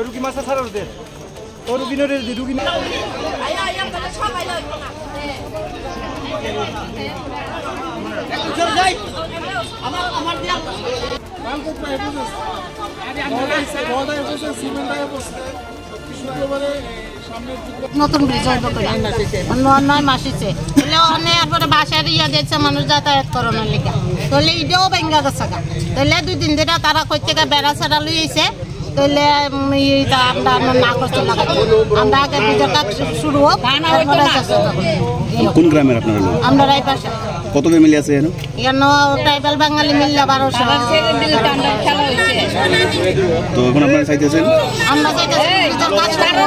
Rugi masa sarar deh. Oh rugi nore deh rugi. Ayo ayam kita coba ayo. Ujar jai. Amar dia. Bangkok pa ebuzo. Boda ebuzo cement ebuzo. শুক্রবারে সামনে নতুন bridge হইব কইরা নয় মাস হইছে এলে অনে এরপরে বাসার ইয়া গেছে মানুষ যাতায়াত করোনার লিগা তাহলে ইটাও ভেঙ্গা গেছে গা তাহলে 2 দিন ধরে তারা কই থেকে বেড়া ছাড়া লই আইছে তাহলে আমরা না কষ্ট লাগাই আমরা আগে ব্রিজের কাজ শুরু হোক কোন গ্রামের আপনারা লোক আমরা রাই পাশে কত ফ্যামিলি আছে এখানে এখানে ট্রাইবাল বাঙালি মিললে 1200 তো এখন আপনারা চাইতেছেন আমরা চাইতেছি ব্রিজের কাজ করব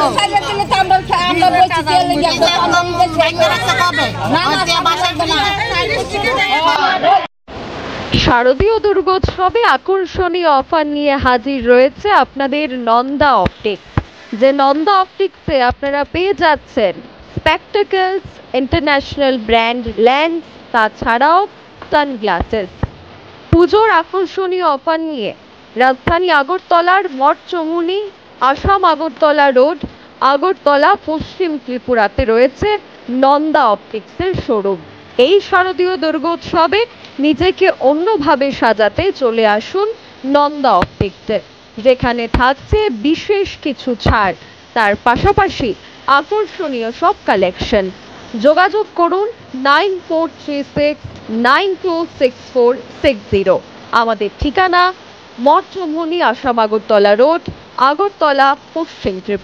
শারদীয় দুর্গোৎসবে আকর্ষণীয় অফার নিয়ে হাজির রয়েছে আপনাদের নন্দা অপটিক্স। যে নন্দা অপটিক্সে আপনারা পেয়ে যাচ্ছেন স্পেকটাকলস, ইন্টারন্যাশনাল ব্র্যান্ড লেন্স, তাছাড়াও সানগ্লাসেস। পুজোর আকর্ষণীয় অফার নিয়ে রাজধানী আগরতলার মঠচমুনি আসাম আগরতলা রোড, আগরতলা পশ্চিম ত্রিপুরাতে রয়েছে নন্দা অপটিক্সের শোরুম। এই শারদীয় দুর্গোৎসবে নিজেকে অন্যভাবে সাজাতে চলে আসুন নন্দা অপটিক্সে, যেখানে থাকছে বিশেষ কিছু ছাড়, তার পাশাপাশি আকর্ষণীয় সব কালেকশন। যোগাযোগ করুন 9436926460। আমাদের ঠিকানা মঠচমুনি আসাম আগরতলা রোড, আগরতলা পশ্চিম ত্রিপুরা।